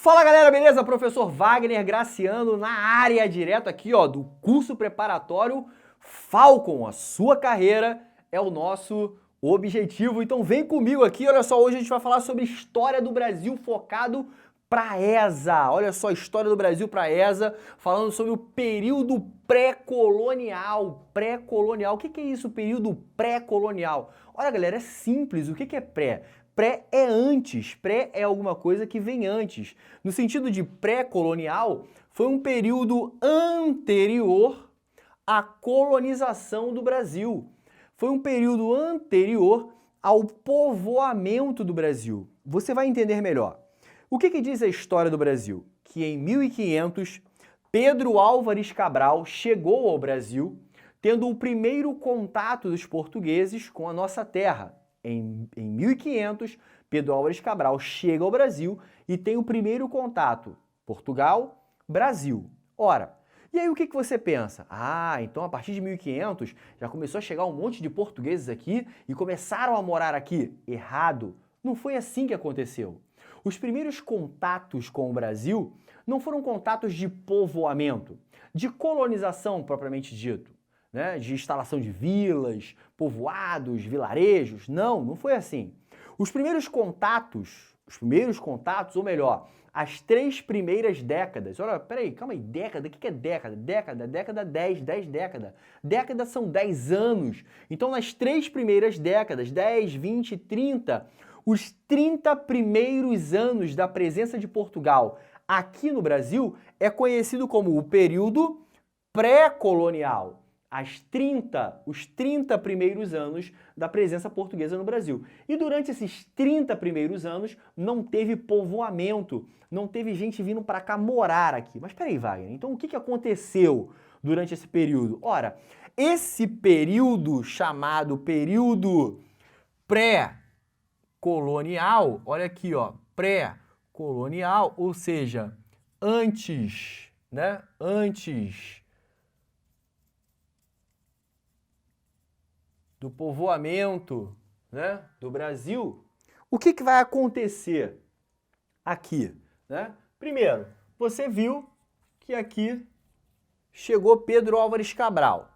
Fala galera, beleza? Professor Wagner Graciano na área, direto aqui ó, do curso preparatório Falcon. A sua carreira é o nosso objetivo. Então vem comigo aqui, olha só, hoje a gente vai falar sobre história do Brasil focado para ESA. Olha só, história do Brasil para ESA, falando sobre o período pré-colonial. Pré-colonial, o que é isso, período pré-colonial? Olha galera, é simples, o que é pré? Pré é antes, pré é alguma coisa que vem antes. No sentido de pré-colonial, foi um período anterior à colonização do Brasil. Foi um período anterior ao povoamento do Brasil. Você vai entender melhor. O que diz a história do Brasil? Que em 1500, Pedro Álvares Cabral chegou ao Brasil, tendo o primeiro contato dos portugueses com a nossa terra. Em 1500, Pedro Álvares Cabral chega ao Brasil e tem o primeiro contato. Portugal, Brasil. Ora, e aí o que você pensa? Ah, então a partir de 1500 já começou a chegar um monte de portugueses aqui e começaram a morar aqui. Errado. Não foi assim que aconteceu. Os primeiros contatos com o Brasil não foram contatos de povoamento, de colonização propriamente dito, né? De instalação de vilas, povoados, vilarejos. Não foi assim. Os primeiros contatos, ou melhor, as 3 primeiras décadas. Olha, peraí, calma aí, década, o que é década? Década 10 décadas. Décadas são 10 anos. Então, nas 3 primeiras décadas, 10, 20, 30, os 30 primeiros anos da presença de Portugal aqui no Brasil é conhecido como o período pré-colonial. Os 30 primeiros anos da presença portuguesa no Brasil. E durante esses 30 primeiros anos não teve povoamento, não teve gente vindo para cá morar aqui. Mas peraí, Wagner, então o que aconteceu durante esse período? Ora, esse período chamado período pré-colonial, olha aqui, ó, pré-colonial, ou seja, antes, né? Antes do povoamento, né, do Brasil, o que vai acontecer aqui, né? Primeiro, você viu que aqui chegou Pedro Álvares Cabral.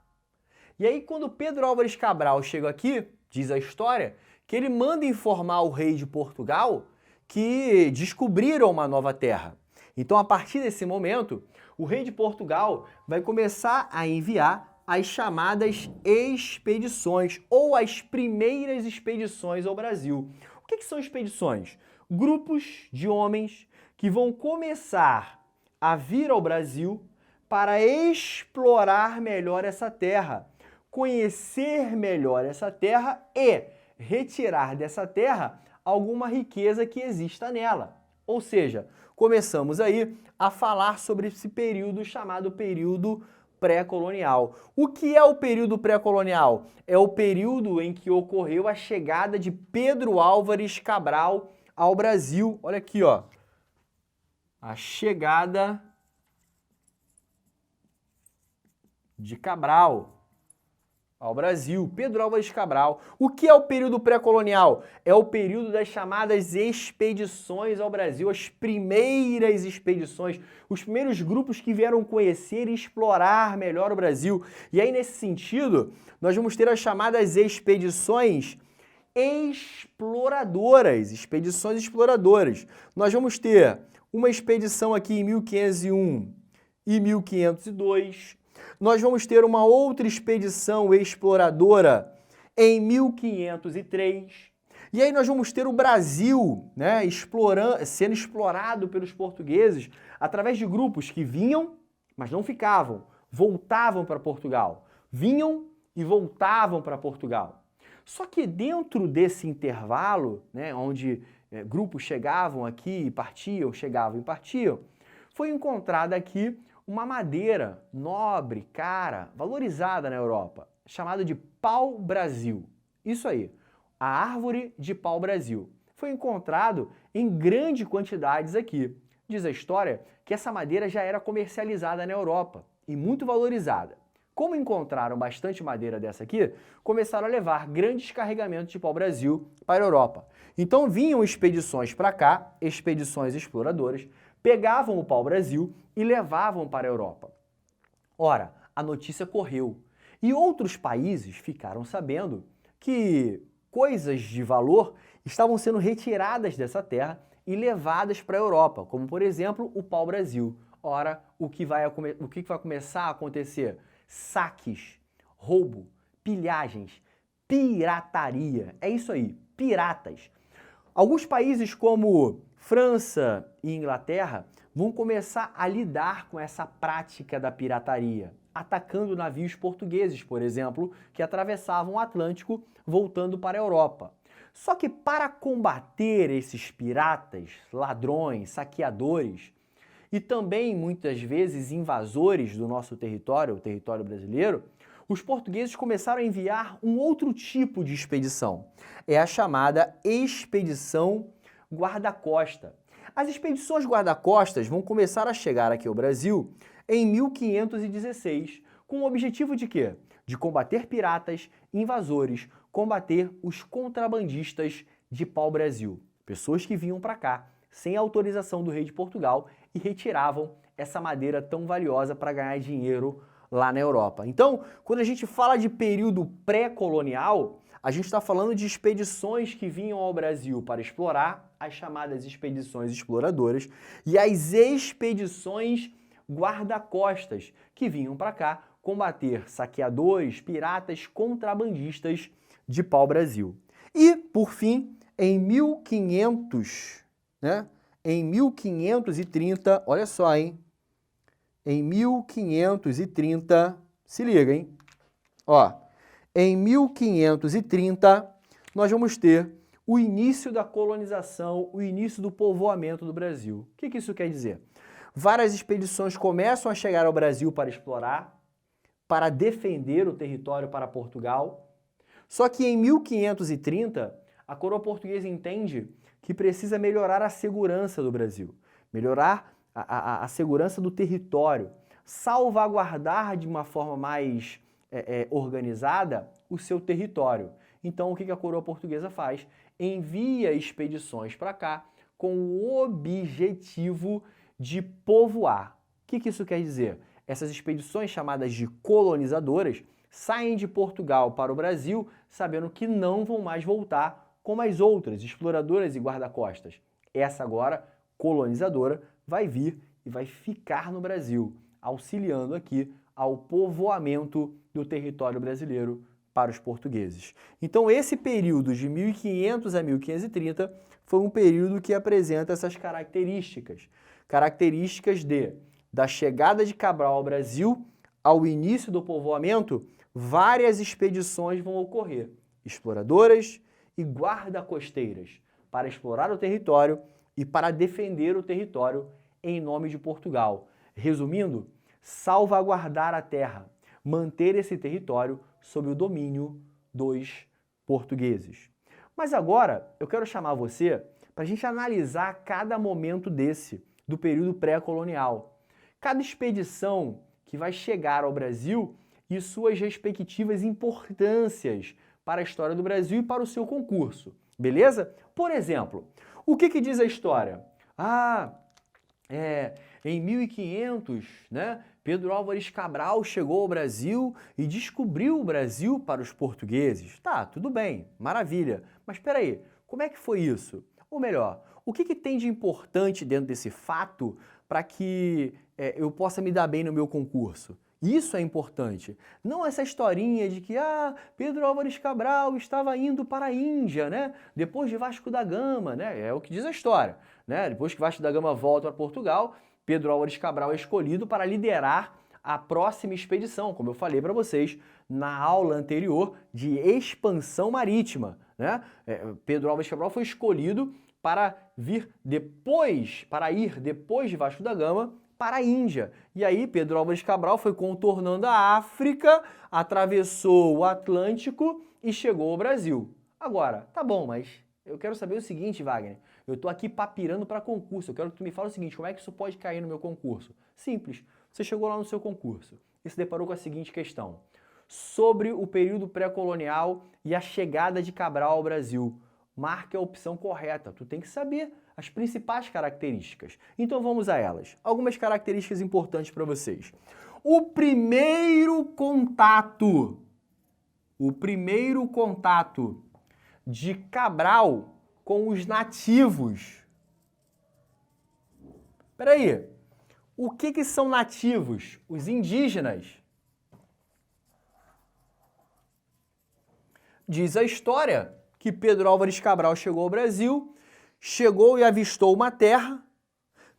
E aí, quando Pedro Álvares Cabral chega aqui, diz a história, que ele manda informar o rei de Portugal que descobriram uma nova terra. Então, a partir desse momento, o rei de Portugal vai começar a enviar as chamadas expedições, ou as primeiras expedições ao Brasil. O que são expedições? Grupos de homens que vão começar a vir ao Brasil para explorar melhor essa terra, conhecer melhor essa terra e retirar dessa terra alguma riqueza que exista nela. Ou seja, começamos aí a falar sobre esse período chamado período pré-colonial. O que é o período pré-colonial? É o período em que ocorreu a chegada de Pedro Álvares Cabral ao Brasil. Olha aqui, ó. A chegada de Cabral ao Brasil, Pedro Álvares Cabral. O que é o período pré-colonial? É o período das chamadas expedições ao Brasil, as primeiras expedições, os primeiros grupos que vieram conhecer e explorar melhor o Brasil. E aí, nesse sentido, nós vamos ter as chamadas expedições exploradoras. Nós vamos ter uma expedição aqui em 1501 e 1502, nós vamos ter uma outra expedição exploradora em 1503. E aí nós vamos ter o Brasil, né, sendo explorado pelos portugueses através de grupos que vinham, mas não ficavam, voltavam para Portugal. Vinham e voltavam para Portugal. Só que dentro desse intervalo, né, onde grupos chegavam aqui e partiam, chegavam e partiam, foi encontrada aqui uma madeira nobre, cara, valorizada na Europa, chamada de pau-brasil. Isso aí, a árvore de pau-brasil. Foi encontrado em grandes quantidades aqui. Diz a história que essa madeira já era comercializada na Europa e muito valorizada. Como encontraram bastante madeira dessa aqui, começaram a levar grandes carregamentos de pau-brasil para a Europa. Então vinham expedições para cá, expedições exploradoras, pegavam o pau-brasil e levavam para a Europa. Ora, a notícia correu e outros países ficaram sabendo que coisas de valor estavam sendo retiradas dessa terra e levadas para a Europa, como por exemplo o pau-brasil. Ora, o que vai começar a acontecer? Saques, roubo, pilhagens, pirataria. É isso aí, piratas. Alguns países como França e Inglaterra vão começar a lidar com essa prática da pirataria, atacando navios portugueses, por exemplo, que atravessavam o Atlântico voltando para a Europa. Só que para combater esses piratas, ladrões, saqueadores e também muitas vezes invasores do nosso território, o território brasileiro, os portugueses começaram a enviar um outro tipo de expedição. É a chamada Expedição Guarda-Costa. As expedições guarda-costas vão começar a chegar aqui ao Brasil em 1516, com o objetivo de quê? De combater piratas, invasores, combater os contrabandistas de pau-brasil. Pessoas que vinham para cá sem autorização do rei de Portugal e retiravam essa madeira tão valiosa para ganhar dinheiro lá na Europa. Então, quando a gente fala de período pré-colonial, a gente está falando de expedições que vinham ao Brasil para explorar, as chamadas expedições exploradoras, e as expedições guarda-costas, que vinham para cá combater saqueadores, piratas, contrabandistas de pau-brasil. E, por fim, em 1530, olha só, hein? Em 1530, se liga, hein? Ó, em 1530, nós vamos ter o início da colonização, o início do povoamento do Brasil. O que isso quer dizer? Várias expedições começam a chegar ao Brasil para explorar, para defender o território para Portugal. Só que em 1530, a coroa portuguesa entende que precisa melhorar a segurança do Brasil, melhorar a segurança do território, salvaguardar de uma forma mais organizada o seu território. Então, o que a coroa portuguesa faz? Envia expedições para cá com o objetivo de povoar. O que isso quer dizer? Essas expedições chamadas de colonizadoras saem de Portugal para o Brasil sabendo que não vão mais voltar como as outras, exploradoras e guarda-costas. Essa agora, colonizadora, vai vir e vai ficar no Brasil, auxiliando aqui ao povoamento do território brasileiro para os portugueses. Então esse período de 1500 a 1530 foi um período que apresenta essas características. Características da chegada de Cabral ao Brasil, ao início do povoamento, várias expedições vão ocorrer, exploradoras e guarda-costeiras, para explorar o território e para defender o território em nome de Portugal. Resumindo, salvaguardar a terra, manter esse território sob o domínio dos portugueses. Mas agora eu quero chamar você para a gente analisar cada momento do período pré-colonial. Cada expedição que vai chegar ao Brasil e suas respectivas importâncias para a história do Brasil e para o seu concurso, beleza? Por exemplo, o que diz a história? Em 1500, né, Pedro Álvares Cabral chegou ao Brasil e descobriu o Brasil para os portugueses. Tá, tudo bem, maravilha. Mas espera aí, como é que foi isso? Ou melhor, o que tem de importante dentro desse fato para que eu possa me dar bem no meu concurso? Isso é importante. Não essa historinha de que Pedro Álvares Cabral estava indo para a Índia, né? Depois de Vasco da Gama, né? É o que diz a história, né? Depois que Vasco da Gama volta para Portugal, Pedro Álvares Cabral é escolhido para liderar a próxima expedição, como eu falei para vocês na aula anterior de expansão marítima, né? Pedro Álvares Cabral foi escolhido para ir depois de Vasco da Gama para a Índia. E aí Pedro Álvares Cabral foi contornando a África, atravessou o Atlântico e chegou ao Brasil. Agora, tá bom, mas eu quero saber o seguinte, Wagner. Eu tô aqui papirando para concurso. Eu quero que tu me fale o seguinte, como é que isso pode cair no meu concurso? Simples. Você chegou lá no seu concurso e se deparou com a seguinte questão. Sobre o período pré-colonial e a chegada de Cabral ao Brasil. marque a opção correta. Tu tem que saber as principais características. Então vamos a elas. Algumas características importantes para vocês. O primeiro contato de Cabral com os nativos. Espera aí. O que são nativos? Os indígenas. Diz a história que Pedro Álvares Cabral chegou ao Brasil, chegou e avistou uma terra,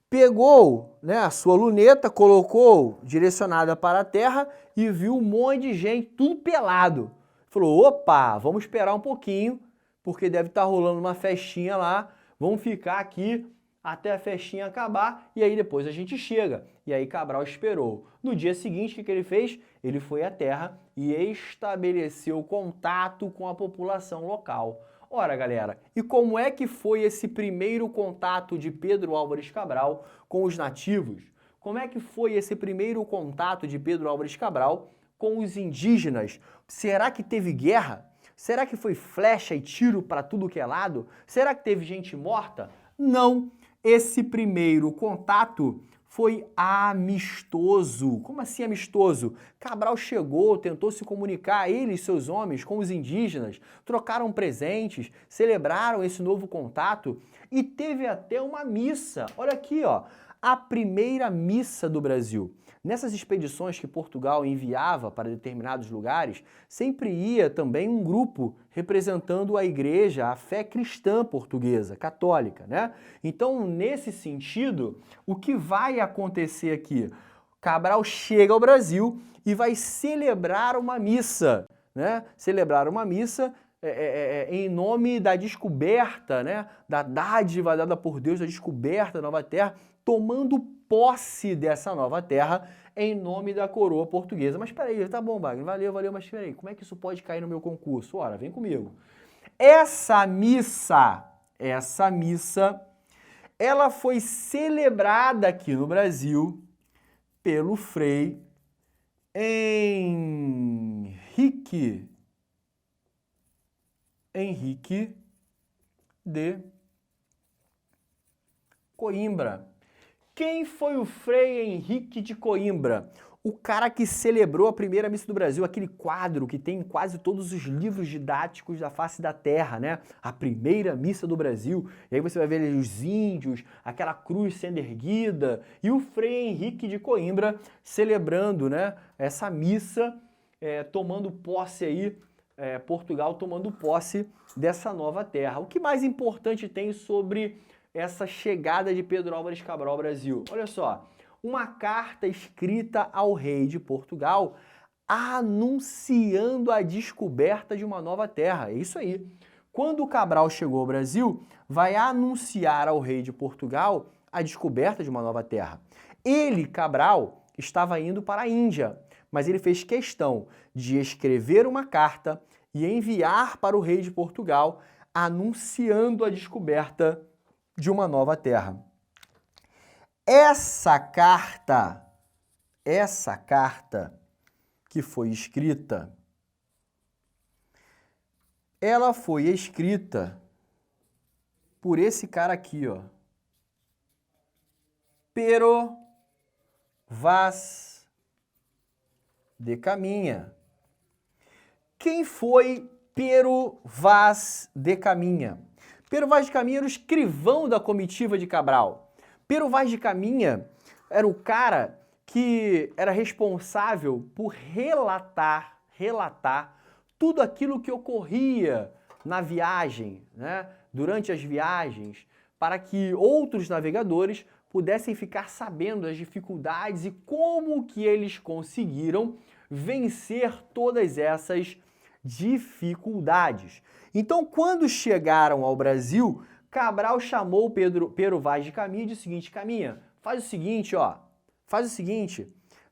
pegou, né, a sua luneta, colocou direcionada para a terra e viu um monte de gente, tudo pelado. Falou, opa, vamos esperar um pouquinho, porque deve estar rolando uma festinha lá, vamos ficar aqui até a festinha acabar e aí depois a gente chega. E aí Cabral esperou. No dia seguinte, o que ele fez? Ele foi à terra e estabeleceu contato com a população local. Ora, galera, e como é que foi esse primeiro contato de Pedro Álvares Cabral com os nativos? Como é que foi esse primeiro contato de Pedro Álvares Cabral com os indígenas? Será que teve guerra? Será que foi flecha e tiro para tudo que é lado? Será que teve gente morta? Não. Esse primeiro contato foi amistoso. Como assim amistoso? Cabral chegou, tentou se comunicar, ele e seus homens, com os indígenas, trocaram presentes, celebraram esse novo contato e teve até uma missa. Olha aqui, ó, a primeira missa do Brasil. Nessas expedições que Portugal enviava para determinados lugares, sempre ia também um grupo representando a igreja, a fé cristã portuguesa, católica, né? Então, nesse sentido, o que vai acontecer aqui? Cabral chega ao Brasil e vai celebrar uma missa, né? Celebrar uma missa em nome da descoberta, né? Da dádiva dada por Deus, da descoberta da nova terra, tomando posse dessa nova terra em nome da coroa portuguesa. Mas peraí, tá bom, Wagner, valeu, mas peraí, como é que isso pode cair no meu concurso? Ora, vem comigo. Essa missa, ela foi celebrada aqui no Brasil pelo Frei Henrique de Coimbra. Quem foi o Frei Henrique de Coimbra? O cara que celebrou a primeira missa do Brasil, aquele quadro que tem em quase todos os livros didáticos da face da terra, né? A primeira missa do Brasil. E aí você vai ver ali os índios, aquela cruz sendo erguida, e o Frei Henrique de Coimbra celebrando, né, essa missa, tomando posse aí, Portugal tomando posse dessa nova terra. O que mais importante tem sobre essa chegada de Pedro Álvares Cabral ao Brasil? Olha só, uma carta escrita ao rei de Portugal anunciando a descoberta de uma nova terra. É isso aí. Quando o Cabral chegou ao Brasil, vai anunciar ao rei de Portugal a descoberta de uma nova terra. Ele, Cabral, estava indo para a Índia, mas ele fez questão de escrever uma carta e enviar para o rei de Portugal anunciando a descoberta de uma nova terra. Essa carta que foi escrita, ela foi escrita por esse cara aqui, ó. Pero Vaz de Caminha. Quem foi Pero Vaz de Caminha? Pero Vaz de Caminha era o escrivão da comitiva de Cabral. Pero Vaz de Caminha era o cara que era responsável por relatar tudo aquilo que ocorria na viagem, né? Durante as viagens, para que outros navegadores pudessem ficar sabendo das dificuldades e como que eles conseguiram vencer todas essas dificuldades. Então, quando chegaram ao Brasil, Cabral chamou Pero Vaz de Caminha e disse o seguinte: Caminha, faz o seguinte, ó,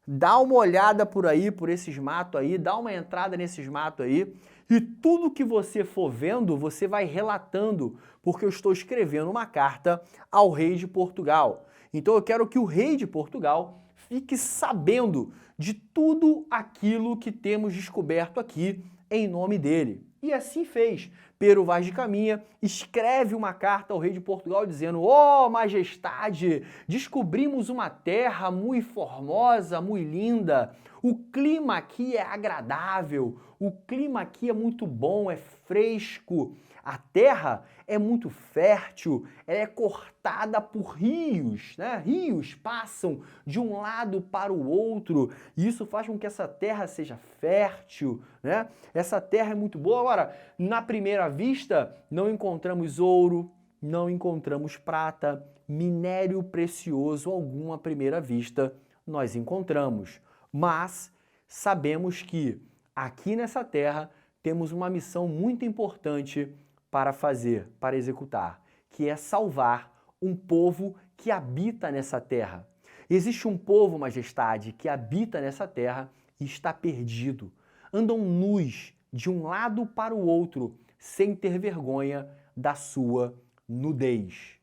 dá uma olhada por aí, por esses matos aí, dá uma entrada nesses matos aí, e tudo que você for vendo, você vai relatando, porque eu estou escrevendo uma carta ao rei de Portugal. Então eu quero que o rei de Portugal fique sabendo de tudo aquilo que temos descoberto aqui em nome dele. E assim fez. Pero Vaz de Caminha escreve uma carta ao rei de Portugal dizendo: "Ó majestade, descobrimos uma terra muito formosa, muito linda. O clima aqui é agradável, o clima aqui é muito bom, é fresco. A terra é muito fértil, ela é cortada por rios, né? Rios passam de um lado para o outro, e isso faz com que essa terra seja fértil, né? Essa terra é muito boa. Agora, na primeira vista, não encontramos ouro, não encontramos prata, minério precioso algum à primeira vista nós encontramos, mas sabemos que aqui nessa terra temos uma missão muito importante para fazer, para executar, que é salvar um povo que habita nessa terra. Existe um povo, majestade, que habita nessa terra e está perdido. Andam nus de um lado para o outro, sem ter vergonha da sua nudez."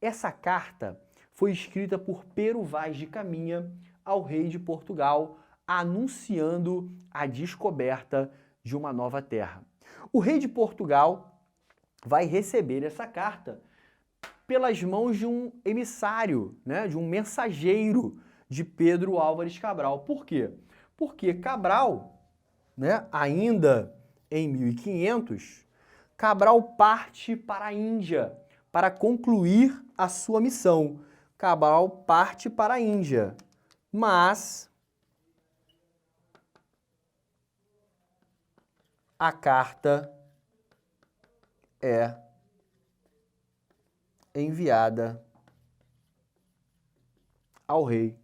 Essa carta foi escrita por Pero Vaz de Caminha ao rei de Portugal, anunciando a descoberta de uma nova terra. O rei de Portugal vai receber essa carta pelas mãos de um emissário, né, de um mensageiro de Pedro Álvares Cabral. Por quê? Porque Cabral, né, ainda em 1500, Cabral parte para a Índia para concluir a sua missão. Cabral parte para a Índia, mas a carta é enviada ao rei,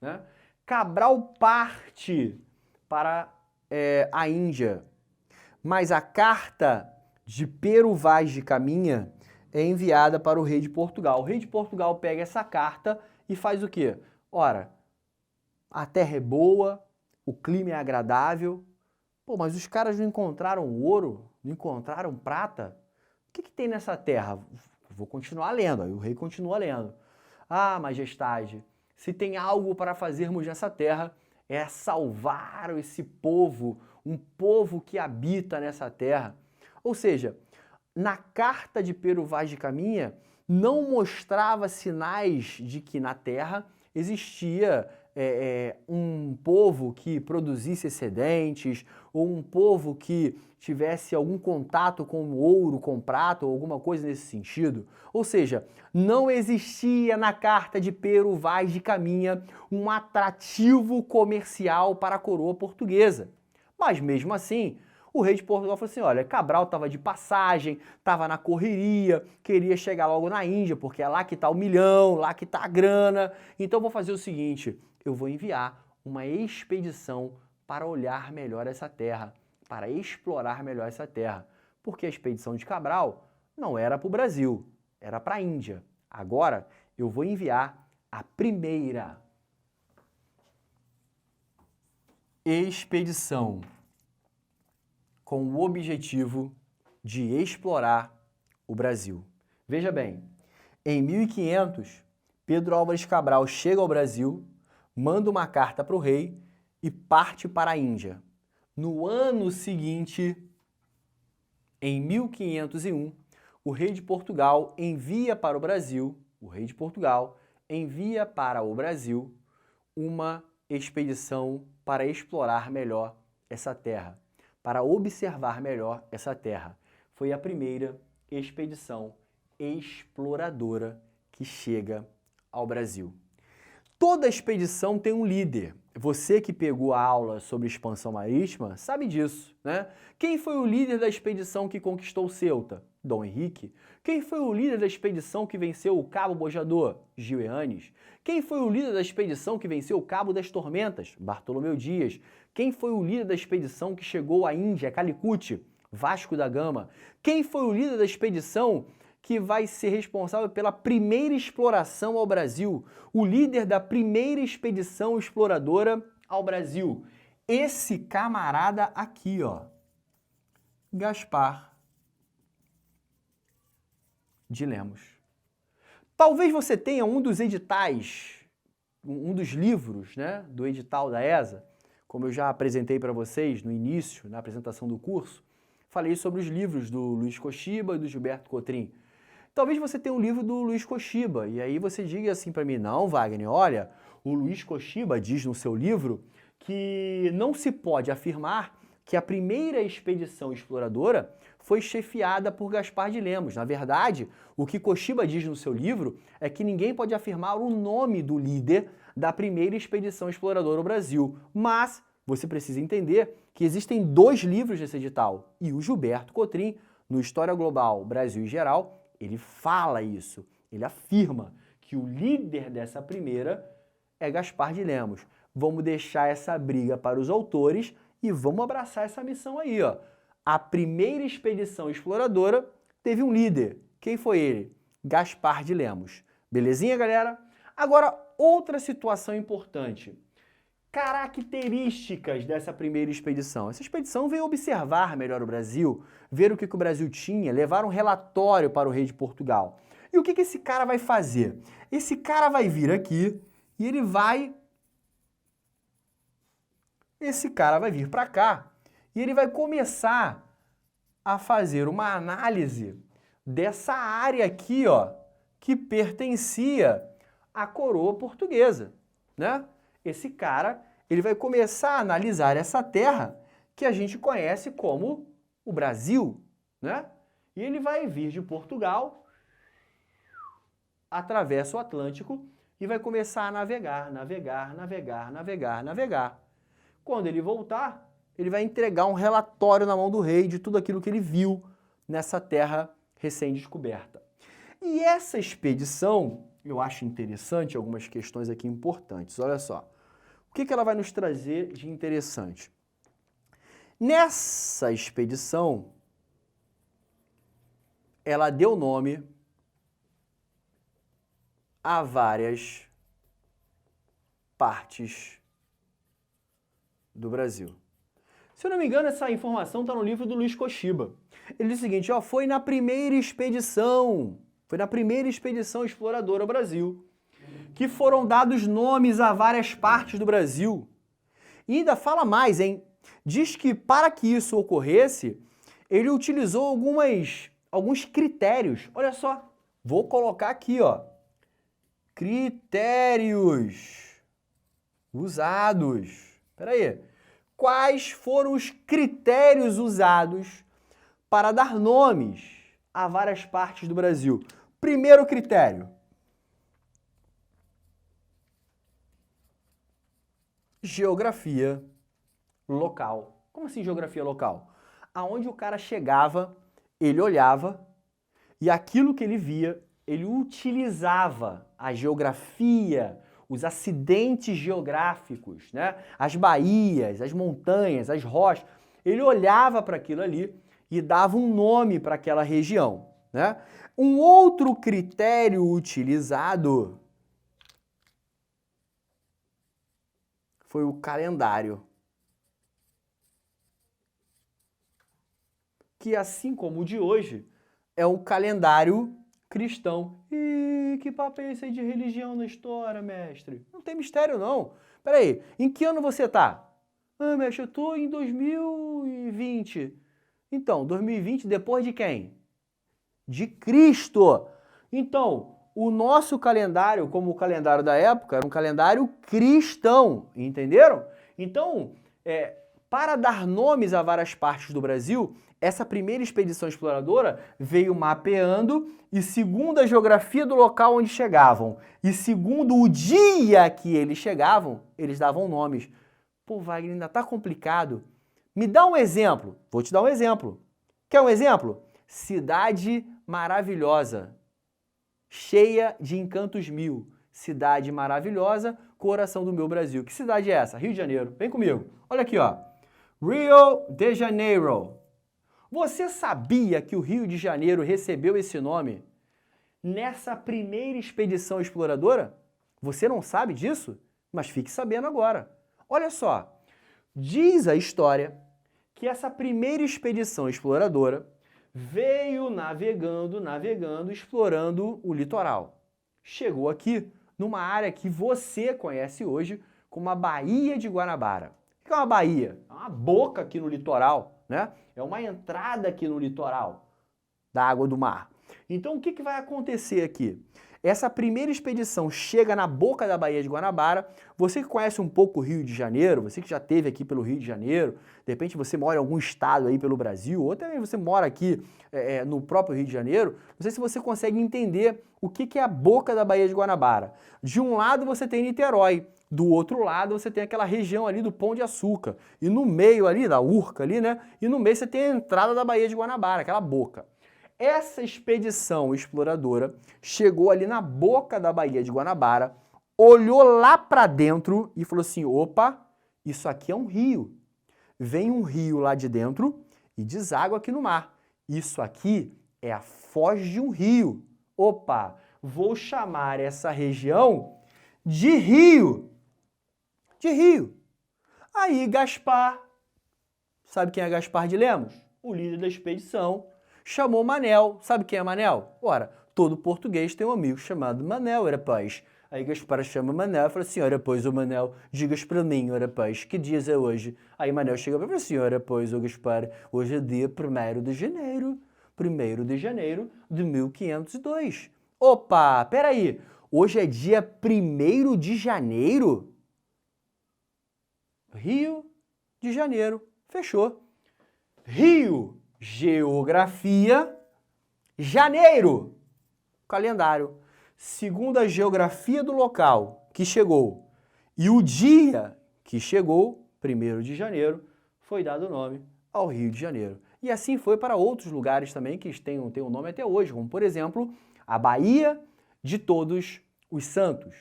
né? Cabral parte para a Índia, mas a carta de Pero Vaz de Caminha é enviada para o rei de Portugal. O rei de Portugal pega essa carta e faz o quê? Ora, a terra é boa, o clima é agradável. Pô, mas os caras não encontraram ouro, não encontraram prata? O que tem nessa terra? Vou continuar lendo. Aí o rei continua lendo. Ah, majestade, se tem algo para fazermos nessa terra, é salvar esse povo, um povo que habita nessa terra. Ou seja, na carta de Pero Vaz de Caminha, não mostrava sinais de que na terra existia um povo que produzisse excedentes, ou um povo que tivesse algum contato com ouro, com prata, ou alguma coisa nesse sentido. Ou seja, não existia na carta de Pero Vaz de Caminha um atrativo comercial para a coroa portuguesa. Mas mesmo assim, o rei de Portugal falou assim: olha, Cabral estava de passagem, estava na correria, queria chegar logo na Índia, porque é lá que está o milhão, lá que está a grana. Então eu vou fazer o seguinte, eu vou enviar uma expedição para olhar melhor essa terra, para explorar melhor essa terra. Porque a expedição de Cabral não era para o Brasil, era para a Índia. Agora eu vou enviar a primeira expedição com o objetivo de explorar o Brasil. Veja bem, em 1500, Pedro Álvares Cabral chega ao Brasil, manda uma carta para o rei e parte para a Índia. No ano seguinte, em 1501, o rei de Portugal envia para o Brasil, uma expedição para explorar melhor essa terra, para observar melhor essa terra. Foi a primeira expedição exploradora que chega ao Brasil. Toda expedição tem um líder. Você que pegou a aula sobre expansão marítima sabe disso, né? Quem foi o líder da expedição que conquistou Ceuta? Dom Henrique. Quem foi o líder da expedição que venceu o Cabo Bojador? Gil Eanes. Quem foi o líder da expedição que venceu o Cabo das Tormentas? Bartolomeu Dias. Quem foi o líder da expedição que chegou à Índia, Calicut? Vasco da Gama. Quem foi o líder da expedição que vai ser responsável pela primeira exploração ao Brasil? O líder da primeira expedição exploradora ao Brasil. Esse camarada aqui, ó. Gaspar de Lemos. Talvez você tenha um dos editais, um dos livros, né, do edital da ESA, como eu já apresentei para vocês no início, na apresentação do curso, falei sobre os livros do Luiz Koxiba e do Gilberto Cotrim. Talvez você tenha um livro do Luiz Koxiba, e aí você diga assim para mim, não, Wagner, olha, o Luiz Koxiba diz no seu livro que não se pode afirmar que a primeira expedição exploradora foi chefiada por Gaspar de Lemos. Na verdade, o que Koxiba diz no seu livro é que ninguém pode afirmar o nome do líder da primeira expedição exploradora ao Brasil. Mas você precisa entender que existem 2 livros desse edital, e o Gilberto Cotrim, no História Global Brasil e Geral, ele fala isso, ele afirma que o líder dessa primeira é Gaspar de Lemos. Vamos deixar essa briga para os autores e vamos abraçar essa missão aí, ó. A primeira expedição exploradora teve um líder. Quem foi ele? Gaspar de Lemos. Belezinha, galera? Agora, outra situação importante. Características dessa primeira expedição. Essa expedição veio observar melhor o Brasil, ver o que o Brasil tinha, levar um relatório para o rei de Portugal. E o que esse cara vai fazer? Esse cara vai vir aqui e ele vai... Esse cara vai vir para cá e ele vai começar a fazer uma análise dessa área aqui, ó, que pertencia à coroa portuguesa, né? Esse cara, ele vai começar a analisar essa terra que a gente conhece como o Brasil, né? E ele vai vir de Portugal, atravessa o Atlântico e vai começar a navegar, navegar, navegar, navegar, navegar. Quando ele voltar, ele vai entregar um relatório na mão do rei de tudo aquilo que ele viu nessa terra recém-descoberta. E essa expedição, eu acho interessante algumas questões aqui importantes. Olha só. O que ela vai nos trazer de interessante? Nessa expedição, ela deu nome a várias partes do Brasil. Se eu não me engano, essa informação está no livro do Luiz Koxiba. Ele diz o seguinte, ó, foi na primeira expedição exploradora ao Brasil, que foram dados nomes a várias partes do Brasil. E ainda fala mais, hein? Diz que para que isso ocorresse, ele utilizou alguns critérios. Olha só, vou colocar aqui, ó. Critérios usados. Espera aí. Quais foram os critérios usados para dar nomes a várias partes do Brasil? Primeiro critério. Geografia local. Como assim geografia local? Aonde o cara chegava, ele olhava e aquilo que ele via, ele utilizava a geografia, os acidentes geográficos, né? As baías, as montanhas, as rochas. Ele olhava para aquilo ali e dava um nome para aquela região, né? Um outro critério utilizado foi o calendário, que assim como o de hoje, é um calendário cristão. Ih, que papo é esse aí de religião na história, mestre? Não tem mistério, não. Peraí, em que ano você tá? Ah, mestre, eu tô em 2020. Então, 2020 depois de quem? De Cristo. Então, o nosso calendário, como o calendário da época, era um calendário cristão, entenderam? Então, para dar nomes a várias partes do Brasil, essa primeira expedição exploradora veio mapeando e segundo a geografia do local onde chegavam e segundo o dia que eles chegavam, eles davam nomes. Pô, Wagner, ainda tá complicado. Me dá um exemplo. Vou te dar um exemplo. Quer um exemplo? Cidade maravilhosa, cheia de encantos mil. Cidade maravilhosa, coração do meu Brasil. Que cidade é essa? Rio de Janeiro. Vem comigo. Olha aqui, ó. Rio de Janeiro. Você sabia que o Rio de Janeiro recebeu esse nome nessa primeira expedição exploradora? Você não sabe disso? Mas fique sabendo agora. Olha só, diz a história que essa primeira expedição exploradora veio navegando, explorando o litoral. Chegou aqui numa área que você conhece hoje como a Baía de Guanabara. O que é uma baía? É uma boca aqui no litoral, né? É uma entrada aqui no litoral da água do mar. Então, o que vai acontecer aqui? Essa primeira expedição chega na boca da Baía de Guanabara. Você que conhece um pouco o Rio de Janeiro, você que já esteve aqui pelo Rio de Janeiro, de repente você mora em algum estado aí pelo Brasil, ou até você mora aqui no próprio Rio de Janeiro, não sei se você consegue entender o que é a boca da Baía de Guanabara. De um lado você tem Niterói, do outro lado você tem aquela região ali do Pão de Açúcar, e no meio ali, da Urca ali, né? E no meio você tem a entrada da Baía de Guanabara, aquela boca. Essa expedição exploradora chegou ali na boca da Baía de Guanabara, olhou lá para dentro e falou assim, opa, isso aqui é um rio. Vem um rio lá de dentro e deságua aqui no mar. Isso aqui é a foz de um rio. Opa, vou chamar essa região de rio. De rio. Aí Gaspar, sabe quem é Gaspar de Lemos? O líder da expedição. Chamou Manel. Sabe quem é Manel? Ora, todo português tem um amigo chamado Manel, rapaz. Aí Gaspar chama Manel e fala assim, ora, pois, ô Manel, digas para mim, ora, pois, que dias é hoje? Aí Manel chega para ele e fala assim, ora, pois, ô Gaspar, hoje é dia 1º de janeiro. 1º de janeiro de 1502. Opa, peraí, hoje é dia 1º de janeiro? Rio de Janeiro, fechou. Rio, geografia, janeiro, calendário. Segundo a geografia do local que chegou e o dia que chegou, 1º de janeiro, foi dado o nome ao Rio de Janeiro. E assim foi para outros lugares também que têm um nome até hoje, como por exemplo, a Baía de Todos os Santos,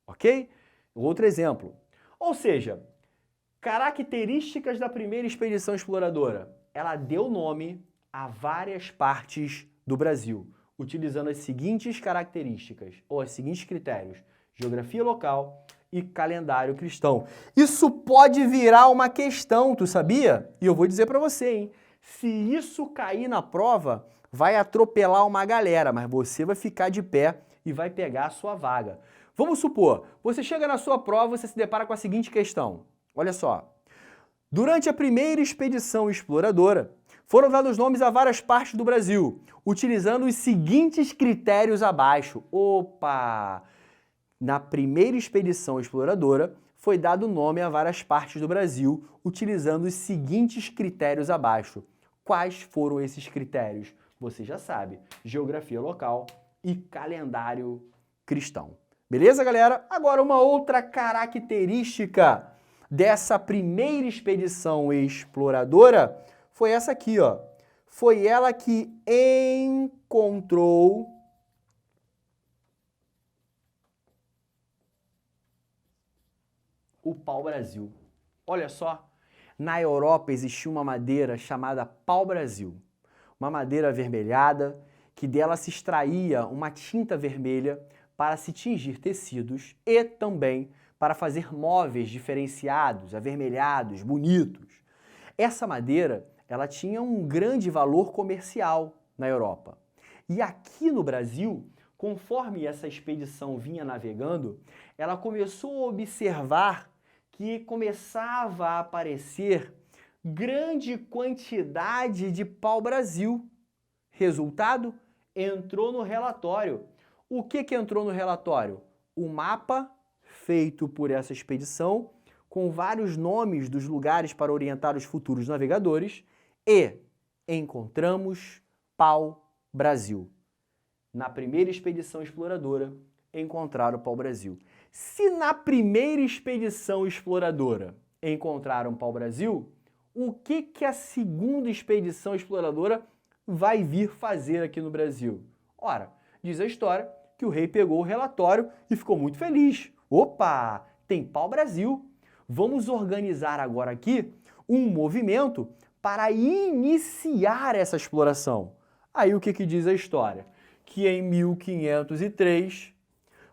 ok? Outro exemplo. Ou seja, características da primeira expedição exploradora. Ela deu nome a várias partes do Brasil, utilizando as seguintes características, ou os seguintes critérios: geografia local e calendário cristão. Isso pode virar uma questão, tu sabia? E eu vou dizer para você, hein? Se isso cair na prova, vai atropelar uma galera, mas você vai ficar de pé e vai pegar a sua vaga. Vamos supor, você chega na sua prova e você se depara com a seguinte questão. Olha só. Durante a primeira expedição exploradora, foram dados nomes a várias partes do Brasil, utilizando os seguintes critérios abaixo. Opa! Na primeira expedição exploradora, foi dado nome a várias partes do Brasil, utilizando os seguintes critérios abaixo. Quais foram esses critérios? Você já sabe, geografia local e calendário cristão. Beleza, galera? Agora, uma outra característica dessa primeira expedição exploradora foi essa aqui, ó. Foi ela que encontrou o pau-brasil. Olha só, na Europa existia uma madeira chamada pau-brasil. Uma madeira avermelhada, que dela se extraía uma tinta vermelha para se tingir tecidos e também para fazer móveis diferenciados, avermelhados, bonitos. Essa madeira, ela tinha um grande valor comercial na Europa. E aqui no Brasil, conforme essa expedição vinha navegando, ela começou a observar que começava a aparecer grande quantidade de pau-brasil. Resultado? Entrou no relatório. O que entrou no relatório? O mapa feito por essa expedição, com vários nomes dos lugares para orientar os futuros navegadores, e encontramos pau-brasil. Na primeira expedição exploradora, encontraram o pau-brasil. Se na primeira expedição exploradora encontraram pau-brasil, o que a segunda expedição exploradora vai vir fazer aqui no Brasil? Ora, diz a história que o rei pegou o relatório e ficou muito feliz. Opa, tem pau-brasil. Vamos organizar agora aqui um movimento para iniciar essa exploração. Aí o que diz a história? Que em 1503,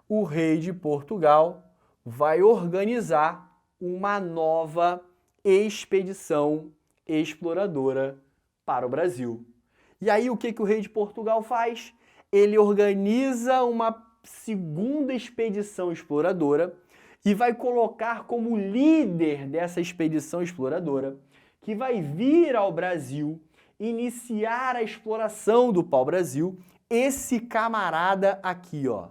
o rei de Portugal vai organizar uma nova expedição exploradora para o Brasil. E aí o que o rei de Portugal faz? Ele organiza uma segunda expedição exploradora e vai colocar como líder dessa expedição exploradora que vai vir ao Brasil, iniciar a exploração do pau-brasil, esse camarada aqui, ó.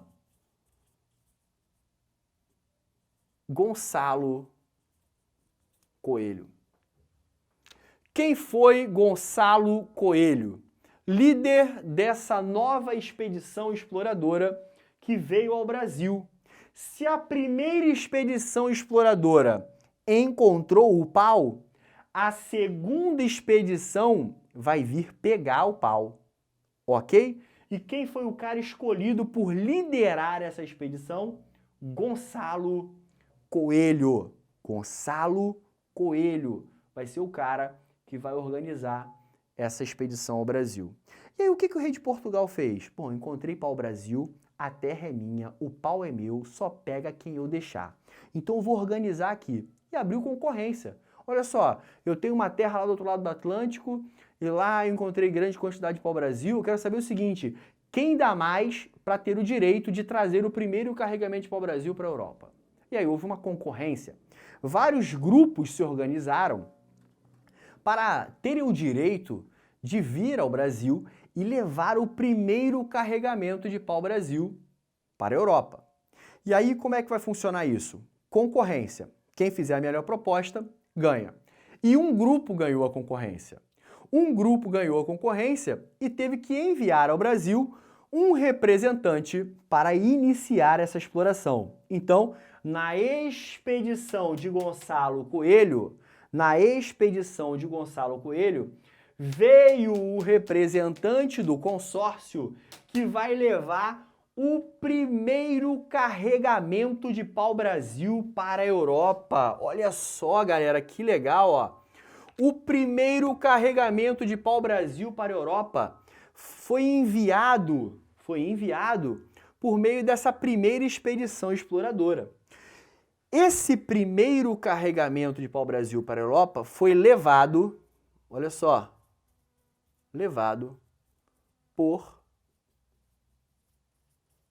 Gonçalo Coelho. Quem foi Gonçalo Coelho? Líder dessa nova expedição exploradora que veio ao Brasil. Se a primeira expedição exploradora encontrou o pau, a segunda expedição vai vir pegar o pau, ok? E quem foi o cara escolhido por liderar essa expedição? Gonçalo Coelho. Gonçalo Coelho vai ser o cara que vai organizar essa expedição ao Brasil. E aí, o que o rei de Portugal fez? Bom, encontrei pau-brasil, a terra é minha, o pau é meu, só pega quem eu deixar. Então eu vou organizar aqui. E abriu concorrência. Olha só, eu tenho uma terra lá do outro lado do Atlântico, e lá eu encontrei grande quantidade de pau-brasil. Eu quero saber o seguinte, quem dá mais para ter o direito de trazer o primeiro carregamento de pau-brasil para a Europa? E aí houve uma concorrência. Vários grupos se organizaram para terem o direito de vir ao Brasil e levar o primeiro carregamento de pau-brasil para a Europa. E aí, como é que vai funcionar isso? Concorrência. Quem fizer a melhor proposta, ganha. E um grupo ganhou a concorrência. Um grupo ganhou a concorrência e teve que enviar ao Brasil um representante para iniciar essa exploração. Então, na expedição de Gonçalo Coelho, veio o representante do consórcio que vai levar o primeiro carregamento de pau-brasil para a Europa. Olha só, galera, que legal, ó. O primeiro carregamento de pau-brasil para a Europa foi enviado por meio dessa primeira expedição exploradora. Esse primeiro carregamento de pau-brasil para a Europa foi levado, olha só, levado por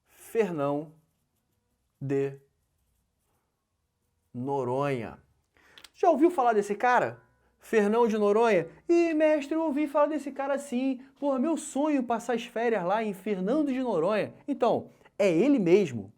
Fernão de Noronha. Já ouviu falar desse cara? Fernão de Noronha? Ih, mestre, eu ouvi falar desse cara sim. Pô, meu sonho passar as férias lá em Fernando de Noronha. Então, é ele mesmo.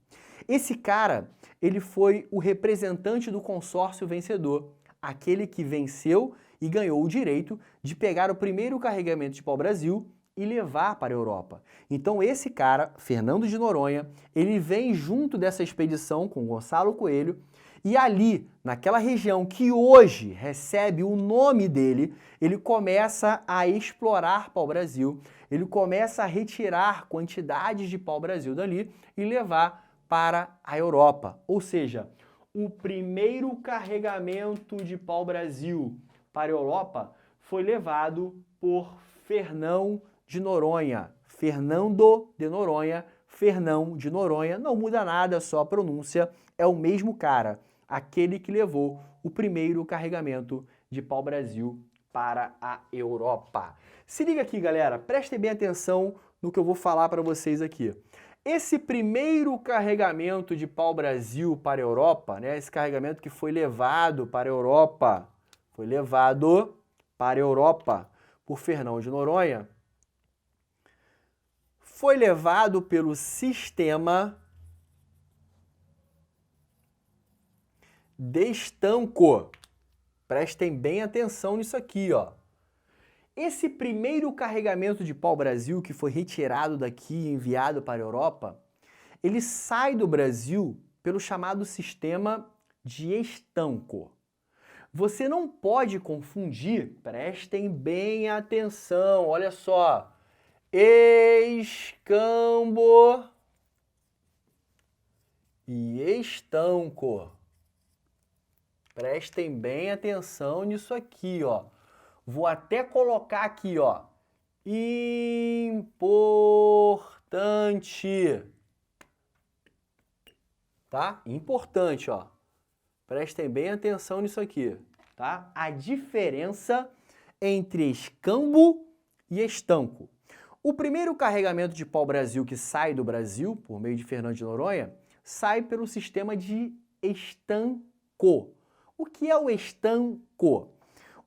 Esse cara, ele foi o representante do consórcio vencedor, aquele que venceu e ganhou o direito de pegar o primeiro carregamento de pau-brasil e levar para a Europa. Então esse cara, Fernando de Noronha, ele vem junto dessa expedição com Gonçalo Coelho e ali, naquela região que hoje recebe o nome dele, ele começa a explorar pau-brasil, ele começa a retirar quantidades de pau-brasil dali e levar para a Europa. Ou seja, o primeiro carregamento de pau-brasil para a Europa foi levado por Fernão de Noronha. Fernando de Noronha, Fernão de Noronha, não muda nada, só a pronúncia, é o mesmo cara, aquele que levou o primeiro carregamento de pau-brasil para a Europa. Se liga aqui, galera, prestem bem atenção no que eu vou falar para vocês aqui. Esse primeiro carregamento de pau-brasil para a Europa, né, esse carregamento que foi levado para a Europa, por Fernão de Noronha, foi levado pelo sistema de estanco. Prestem bem atenção nisso aqui, ó. Esse primeiro carregamento de pau-brasil que foi retirado daqui e enviado para a Europa, ele sai do Brasil pelo chamado sistema de estanco. Você não pode confundir, prestem bem atenção, olha só, escambo e estanco. Prestem bem atenção nisso aqui, ó. Vou até colocar aqui, ó, importante, tá? Importante, ó. Prestem bem atenção nisso aqui, tá? A diferença entre escambo e estanco. O primeiro carregamento de pau-brasil que sai do Brasil, por meio de Fernando de Noronha, sai pelo sistema de estanco. O que é o estanco?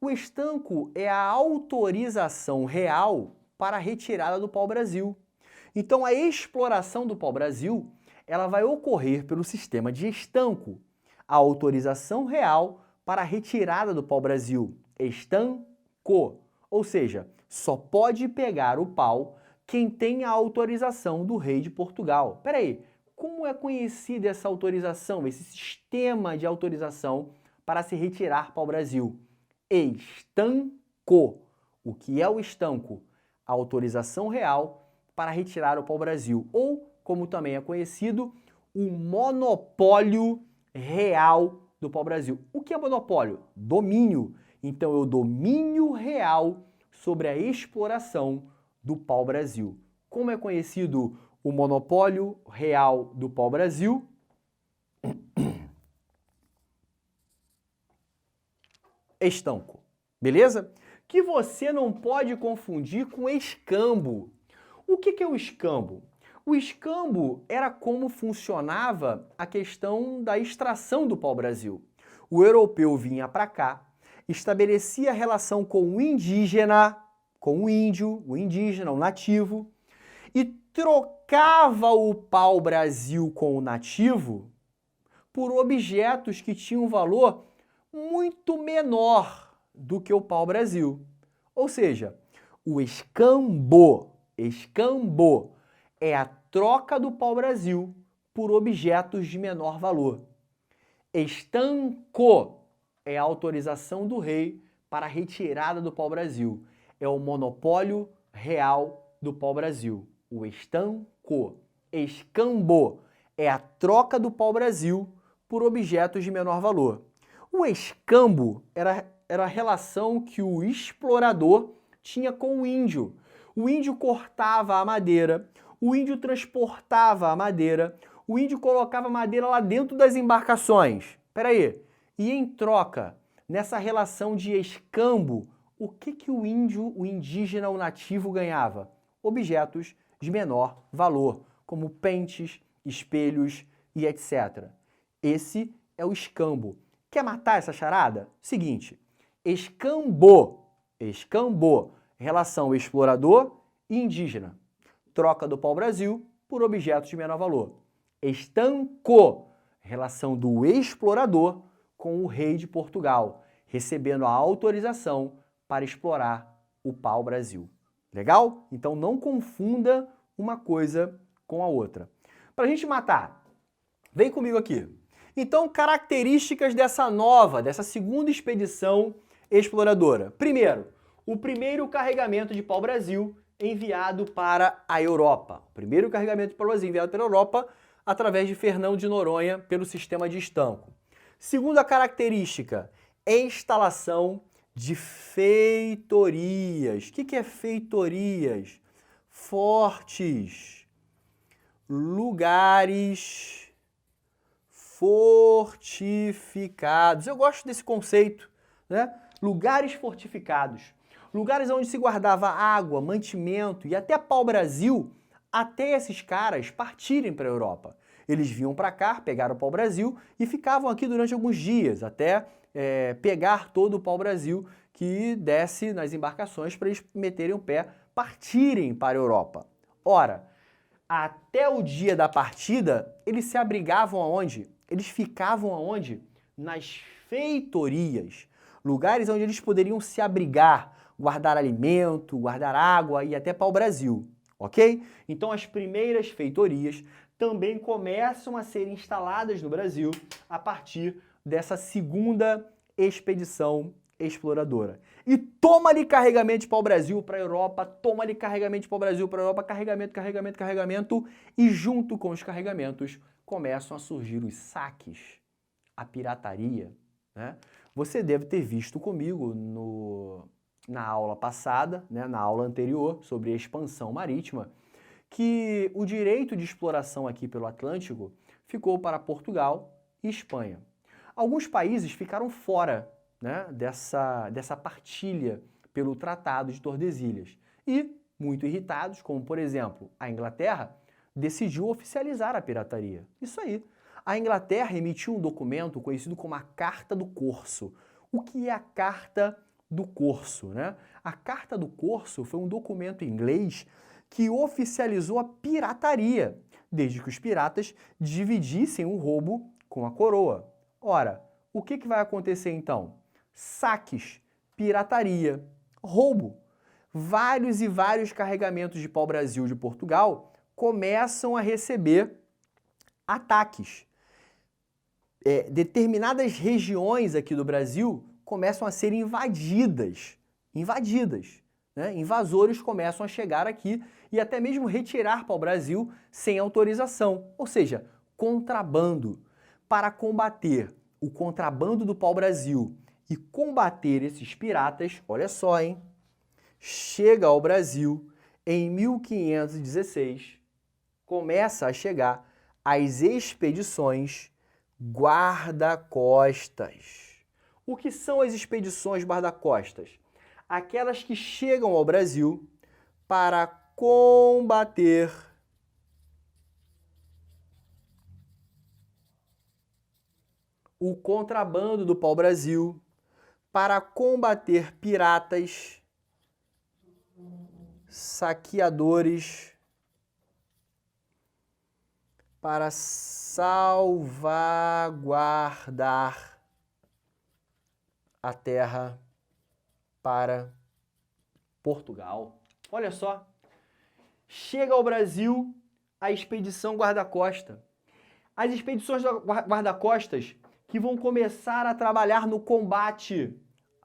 O estanco é a autorização real para a retirada do pau-brasil. Então, a exploração do pau-brasil, ela vai ocorrer pelo sistema de estanco. A autorização real para a retirada do pau-brasil. Estanco. Ou seja, só pode pegar o pau quem tem a autorização do rei de Portugal. Espera aí, como é conhecida essa autorização, esse sistema de autorização para se retirar pau-brasil? Estanco. O que é o estanco? A autorização real para retirar o pau-brasil, ou, como também é conhecido, o monopólio real do pau-brasil. O que é monopólio? Domínio. Então, é o domínio real sobre a exploração do pau-brasil. Como é conhecido o monopólio real do pau-brasil? Estanco. Beleza? Que você não pode confundir com escambo. O que é o escambo? O escambo era como funcionava a questão da extração do pau-brasil. O europeu vinha para cá, estabelecia relação com o indígena, com o índio, o indígena, o nativo, e trocava o pau-brasil com o nativo por objetos que tinham um valor muito menor do que o pau-brasil. Ou seja, o escambo é a troca do pau-brasil por objetos de menor valor. Estanco é a autorização do rei para a retirada do pau-brasil. É o monopólio real do pau-brasil. O estanco. Escambo é a troca do pau-brasil por objetos de menor valor. O escambo era a relação que o explorador tinha com o índio. O índio cortava a madeira, o índio transportava a madeira, o índio colocava a madeira lá dentro das embarcações. Espera aí. E em troca, nessa relação de escambo, o que o índio, o indígena, o nativo ganhava? Objetos de menor valor, como pentes, espelhos e etc. Esse é o escambo. Quer matar essa charada? Seguinte, escambo, relação explorador e indígena. Troca do pau-brasil por objetos de menor valor. Estanco, relação do explorador com o rei de Portugal, recebendo a autorização para explorar o pau-brasil. Legal? Então não confunda uma coisa com a outra. Para a gente matar, vem comigo aqui. Então, características dessa segunda expedição exploradora. Primeiro, o primeiro carregamento de pau-brasil enviado para a Europa. O primeiro carregamento de pau-brasil enviado para a Europa através de Fernão de Noronha pelo sistema de estanco. Segunda característica, instalação de feitorias. O que é feitorias? Fortes, lugares fortificados. Eu gosto desse conceito, né? Lugares fortificados. Lugares onde se guardava água, mantimento e até pau-brasil, até esses caras partirem para a Europa. Eles vinham para cá, pegaram o pau-brasil e ficavam aqui durante alguns dias, até pegar todo o pau-brasil que desce nas embarcações para eles meterem o pé, partirem para a Europa. Ora, até o dia da partida, eles se abrigavam aonde? Eles ficavam aonde? Nas feitorias. Lugares onde eles poderiam se abrigar, guardar alimento, guardar água e até pau-brasil, ok? Então as primeiras feitorias também começam a ser instaladas no Brasil a partir dessa segunda expedição exploradora. E toma-lhe carregamento de pau-brasil para a Europa, toma-lhe carregamento de pau-brasil para a Europa, carregamento, e junto com os carregamentos começam a surgir os saques, a pirataria, né? Você deve ter visto comigo na aula passada, né, na aula anterior, sobre a expansão marítima, que o direito de exploração aqui pelo Atlântico ficou para Portugal e Espanha. Alguns países ficaram fora, né, dessa partilha pelo Tratado de Tordesilhas. E, muito irritados, como por exemplo a Inglaterra, decidiu oficializar a pirataria. Isso aí. A Inglaterra emitiu um documento conhecido como a Carta do Corso. O que é a Carta do Corso, né? A Carta do Corso foi um documento inglês que oficializou a pirataria, desde que os piratas dividissem o roubo com a coroa. Ora, o que vai acontecer então? Saques, pirataria, roubo. Vários e vários carregamentos de pau-brasil de Portugal começam a receber ataques. Determinadas regiões aqui do Brasil começam a ser invadidas, né? Invasores começam a chegar aqui e até mesmo retirar pau-brasil sem autorização, ou seja, contrabando. Para combater o contrabando do pau-brasil e combater esses piratas, olha só, hein? Chega ao Brasil em 1516, começa a chegar as expedições guarda-costas. O que são as expedições guarda-costas? Aquelas que chegam ao Brasil para combater o contrabando do pau-brasil, para combater piratas, saqueadores, para salvaguardar a terra para Portugal. Olha só, chega ao Brasil a expedição guarda-costa. As expedições guarda-costas que vão começar a trabalhar no combate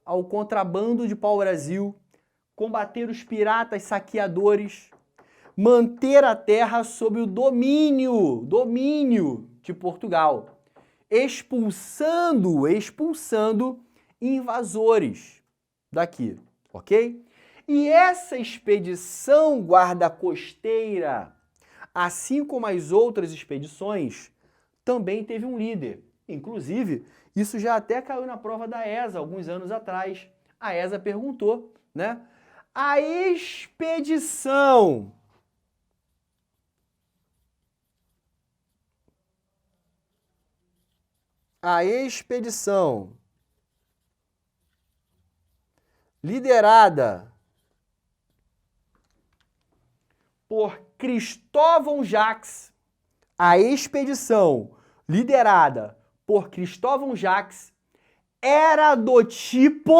ao contrabando de pau-brasil, combater os piratas saqueadores, manter a terra sob o domínio de Portugal, expulsando invasores daqui, ok? E essa expedição guarda-costeira, assim como as outras expedições, também teve um líder. Inclusive, isso já até caiu na prova da ESA alguns anos atrás. A ESA perguntou, né? A expedição liderada por Cristóvão Jacques, a expedição liderada por Cristóvão Jacques era do tipo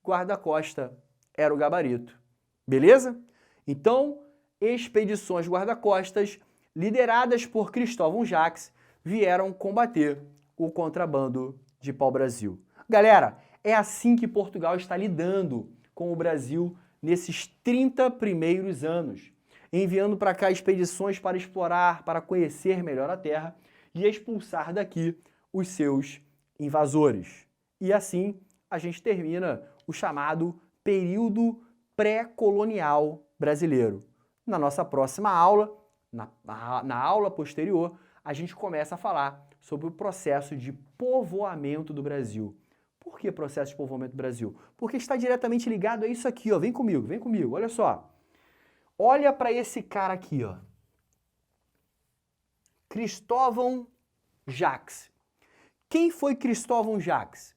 guarda-costa, era o gabarito. Beleza? Então, expedições guarda-costas lideradas por Cristóvão Jacques vieram combater o contrabando de pau-brasil. Galera, é assim que Portugal está lidando com o Brasil nesses 30 primeiros anos, enviando para cá expedições para explorar, para conhecer melhor a terra e expulsar daqui os seus invasores. E assim a gente termina o chamado período pré-colonial brasileiro. Na nossa próxima aula, na aula posterior, a gente começa a falar sobre o processo de povoamento do Brasil. Por que processo de povoamento do Brasil? Porque está diretamente ligado a isso aqui, ó. Vem comigo, olha só. Olha para esse cara aqui, ó. Cristóvão Jacques. Quem foi Cristóvão Jacques?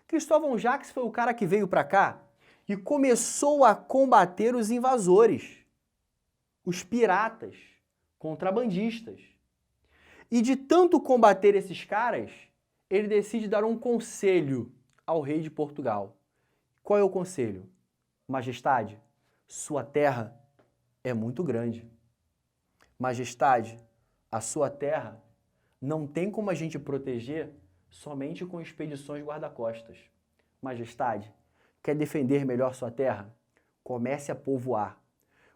Cristóvão Jacques foi o cara que veio para cá e começou a combater os invasores, os piratas, contrabandistas. E de tanto combater esses caras, ele decide dar um conselho ao rei de Portugal. Qual é o conselho? Majestade, sua terra é muito grande. Majestade, a sua terra não tem como a gente proteger somente com expedições guarda-costas. Majestade, quer defender melhor sua terra? Comece a povoar.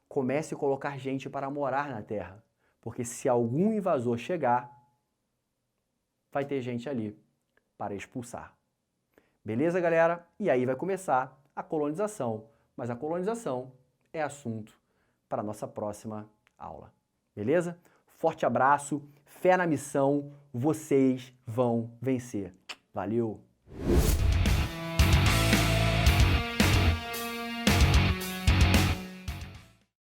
Comece a colocar gente para morar na terra. Porque se algum invasor chegar, vai ter gente ali para expulsar. Beleza, galera? E aí vai começar a colonização. Mas a colonização é assunto para a nossa próxima aula. Beleza? Forte abraço, fé na missão, vocês vão vencer. Valeu!